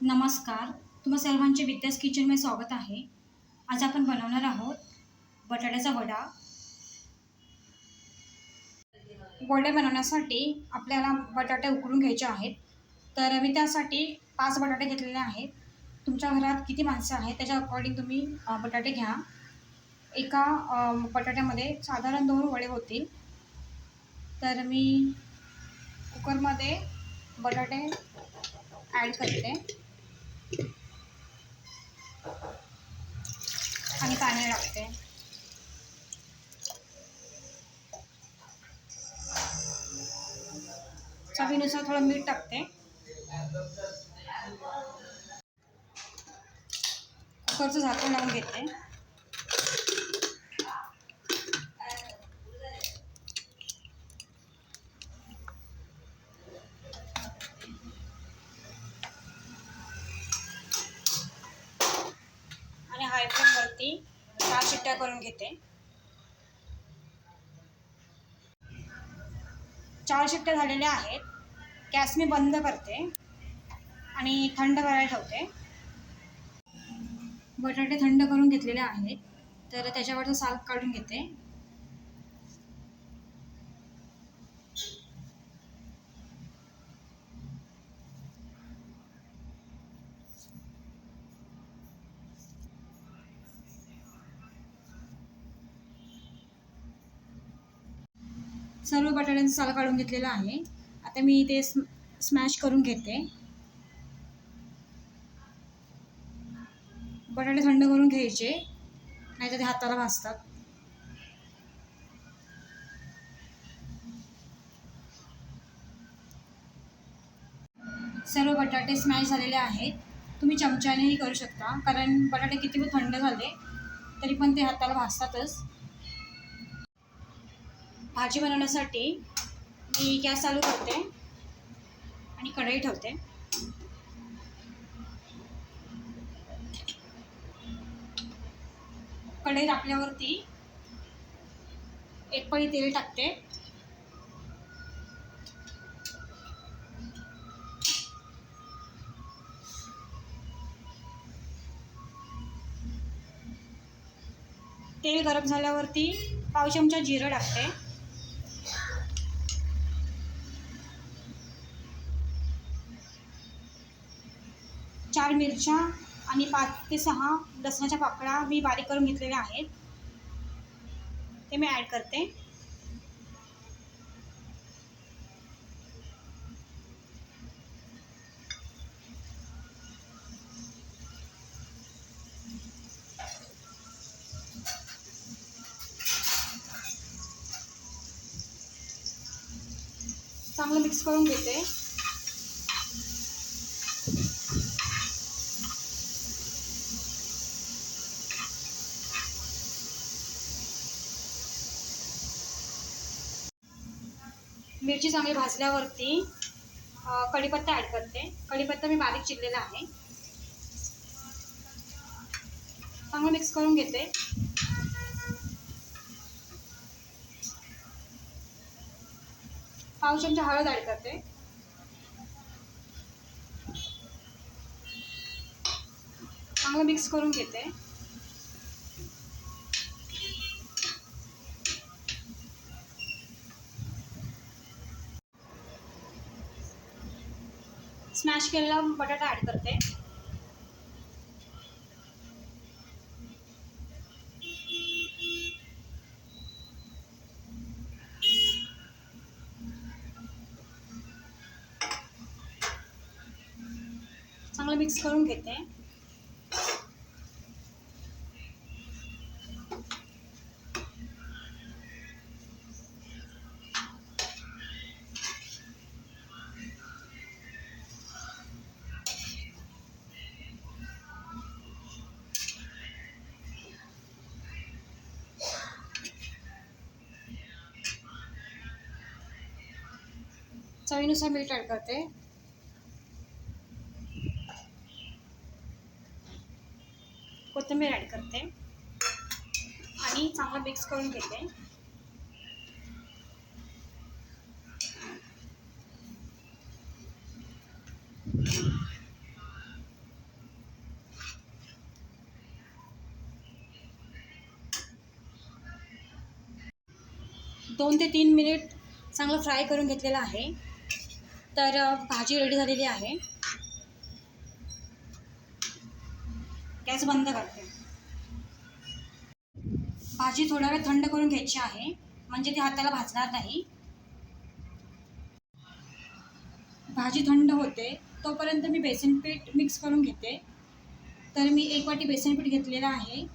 नमस्कार. तुम्हा सर्वांचे विद्यास किचनमध्ये स्वागत आहे. आज आपण बनवणार आहोत बटाट्याचा वडा. वडे बनवण्यासाठी आपल्याला बटाटे उकडून घ्यायचे आहेत. तर मी त्यासाठी 5 बटाटे घेतलेले आहेत. तुमच्या घरात किती माणसं आहेत त्याच्या अकॉर्डिंग तुम्ही बटाटे घ्या. एका बटाट्यामध्ये साधारण 2 वडे होतील. तर मी कुकरमध्ये बटाटे ॲड करते आणि पाणी टाकते. चवीनुसार थोडं मीठ टाकते. कुकरचं झाकण लावून घेते. आणि हाय फ्लेमवरती 4 शिट्ट्या करून घेते. 4 शिट्ट्या झालेल्या आहेत. गॅस मी बंद करते आणि थंड करायला ठेवते. बटाटे थंड करून घेतलेले आहेत. तर त्याच्यावरचं साल काढून घेते. सर्व बटाट्यांचं साल काढून घेतलेलं आहे. आता मी ते स्मॅश करून घेते. बटाटे थंड करून घ्यायचे, नाहीतर ते हाताला भाजतात. सर्व बटाटे स्मॅश झालेले आहेत. तुम्ही चमच्यानेही करू शकता, कारण बटाटे किती पण थंड झाले तरी पण ते हाताला भाजतातच. भाजी बनवण्यासाठी मी गॅस चालू करते आणि कढई ठेवते. कढई तापल्यावरती 1 पळी तेल टाकते. तेल गरम झाल्यावरती पाव चमचा जिरं टाकते. 4 मिरच्या आणि 5 ते 6 लसणाच्या पाकळ्या मी बारीक करून घेतलेल्या आहेत. ते मी ॲड करते. चांगलं मिक्स करून घेते. मिरची चांगली भाजल्यावरती कढीपत्ता ॲड करते. कढीपत्ता मी बारीक चिरलेला आहे. चांगलं मिक्स करून घेते. पाव चमचा हळद ॲड करते. चांगलं मिक्स करून घेते. स्मॅश केलेला बटाटा ॲड करते. चांगलं मिक्स करून घेते. चवीनुसार मीठ ॲड करते. कोथिंबीर ॲड करते आणि चांगलं मिक्स करून घेते. 2 ते 3 मिनिट चांगलं फ्राय करून घेतलेलं आहे. तर भाजी रेडी झालेली आहे. गॅस बंद करते. भाजी थोडा वेळ थंड करून घ्यायची आहे, म्हणजे ती हाताला भाजणार नाही. भाजी थंड होते तोपर्यंत मी बेसन पीठ मिक्स करून घेते. तर मी 1 वाटी बेसन पीठ घेतलेलं आहे.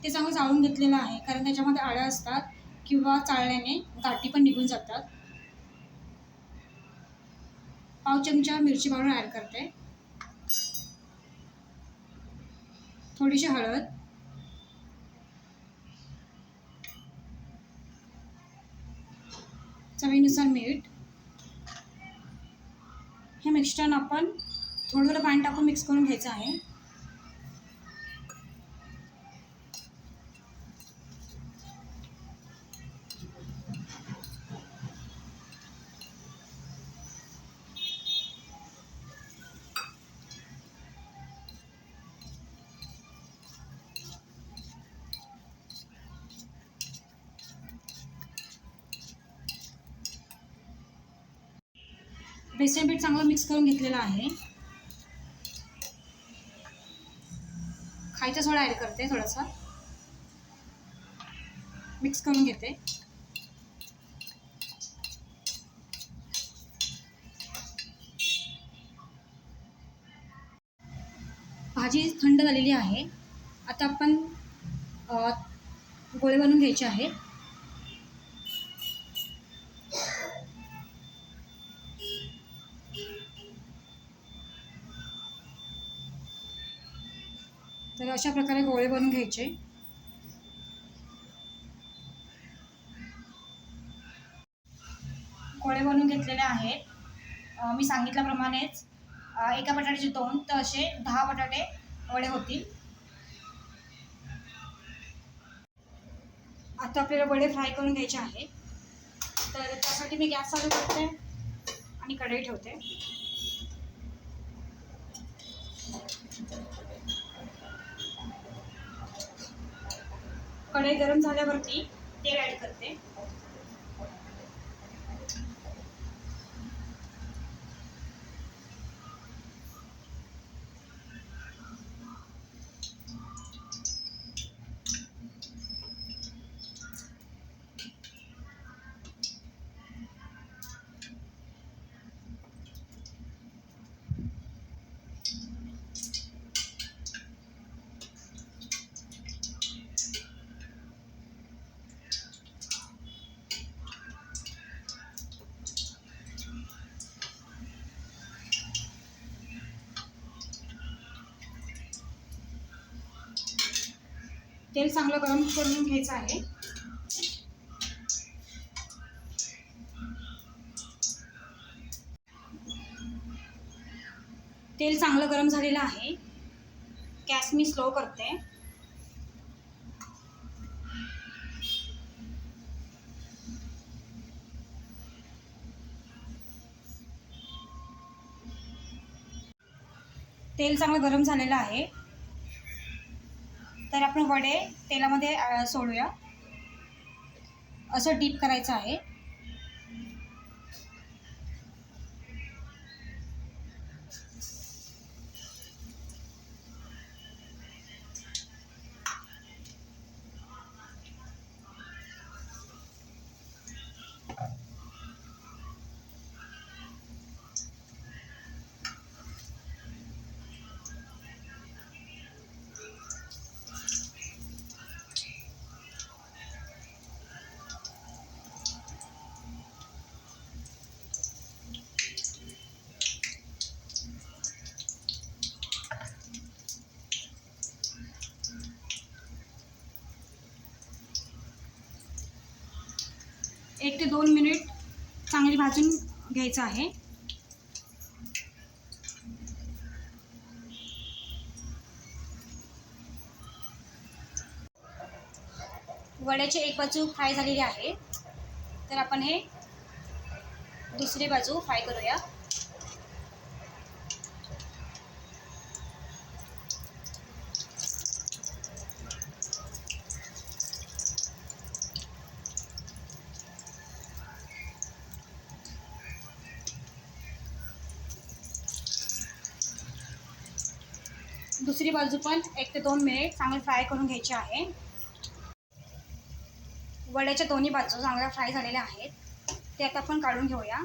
ते चांगलं चाळून घेतलेलं आहे, कारण त्याच्यामध्ये अळ्या असतात किंवा चाळल्याने गाठी पण निघून जातात. पाव चमचा मिरची पावडर ॲड करते. थोडीशी हळद, चवीनुसार मीठ. हे मिश्रण आपण थोडं थोडं पाणी टाकून मिक्स करून घ्यायचं आहे. बेसन पीठ चांगलं मिक्स करून घेतलेलं आहे. खायचा सोडा ॲड करते, थोडासा मिक्स करून घेते. भाजी थंड झालेली आहे. आता आपण गोळे बनवून घ्यायचे आहेत. तर अशा प्रकारे गोळे बनवून घ्यायचे. गोळे बनवून घेतलेले आहेत. मी सांगितल्याप्रमाणेच एका बटाट्याचे 2 तर असे 10 बटाटे वडे होतील. आता आपल्याला वडे फ्राय करून घ्यायचे आहेत. तर त्यासाठी मी गॅस चालू करते आणि कढई ठेवते. कढई गरम झाल्यावरती तेल ॲड करते. तेल चांगलं गरम करून घ्यायचं आहे. तेल चांगलं गरम झालेलं आहे. गॅस मी स्लो करते. तेल चांगलं गरम झालेलं आहे. तर आपण वडे तेलामध्ये सोडूया. असं डीप करायचं आहे. एक ते 2 मिनिट चांगली भाजून घ्यायचं आहे. वड्याची एक बाजू फ्राय झालेली आहे. तर आपण हे दुसरी बाजू फ्राय करूया. दुसरी बाजू पण 1 ते 2 मिनिट चांगलं फ्राय करून घ्यायची आहे. वड्याच्या दोन्ही बाजू चांगल्या फ्राय झालेल्या आहेत, ते आता आपण काढून घेऊया.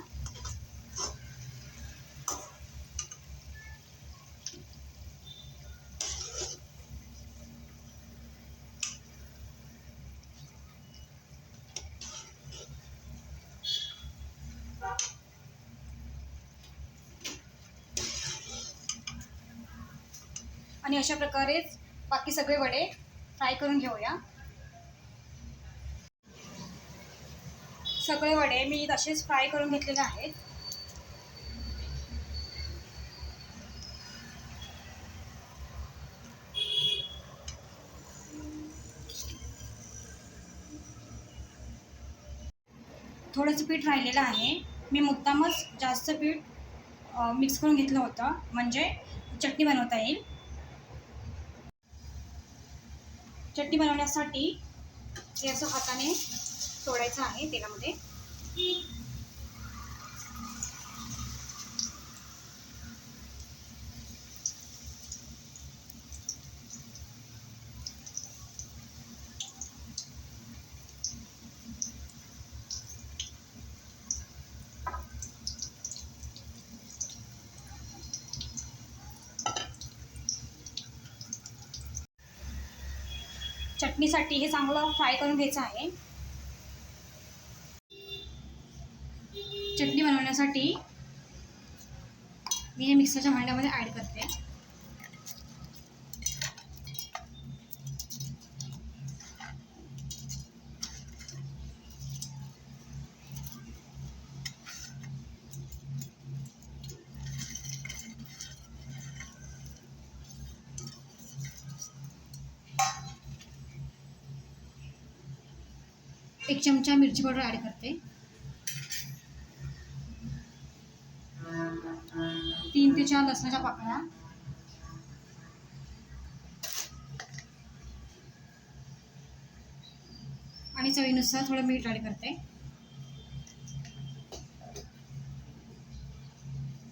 आणि अशा प्रकारेच बाकी सगळे वडे फ्राय करून घेऊया. सगळे वडे मी तसेच फ्राय करून घेतलेले आहेत. थोडंसं पीठ राहिलेलं आहे. मी मुद्दामच जास्त पीठ मिक्स करून घेतलं होतं, म्हणजे चटणी बनवता येईल. चटणी बनवण्यासाठी हे असं हाताने सोडायचं आहे तेलामध्ये. चटणीसाठी हे चांगलं फ्राय करून घ्यायचं आहे. चटणी बनवण्यासाठी मी हे मिक्सरच्या भांड्यामध्ये ॲड करते. एक चमचा मिरची पावडर ॲड करते. 3 ते 4 लसणाच्या पाकळ्या आणि चवीनुसार थोडं मीठ ॲड करते.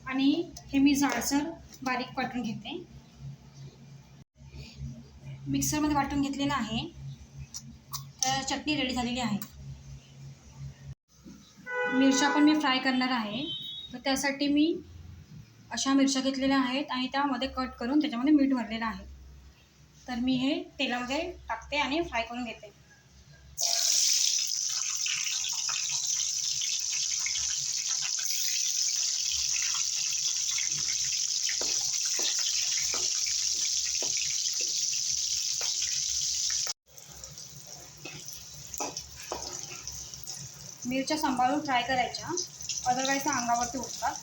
आणि हे मी जाडसर बारीक वाटून घेते. मिक्सरमध्ये वाटून घेतलेलं आहे. तर चटणी रेडी झालेली आहे. मिरच्या पण मी फ्राय करणार आहे, तर त्यासाठी मी अशा मिरच्या घेतलेल्या आहेत आणि त्यामध्ये कट करून त्याच्यामध्ये मीठ भरलेलं आहे. तर मी हे तेलामध्ये टाकते आणि फ्राय करून घेते. मिरच्या सांभाळून फ्राय करायच्या, अदरवाईज त्या अंगावरती उठतात.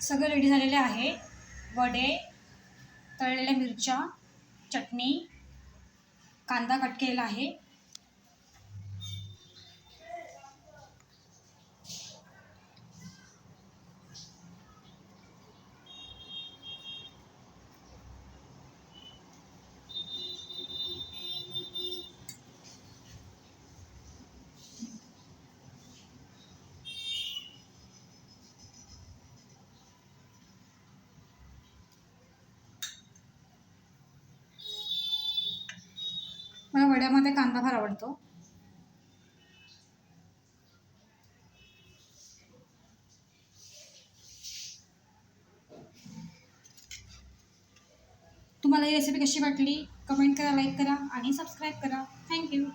सगळं रेडी झालेले आहे. वडे, तळलेल्या मिरच्या, चटणी, कांदा कट केलेला आहे. मला वड्यामध्ये कांदा फार आवडतो. तुम्हाला ही रेसिपी कशी वाटली कमेंट करा, लाईक करा आणि सबस्क्राईब करा. थँक्यू.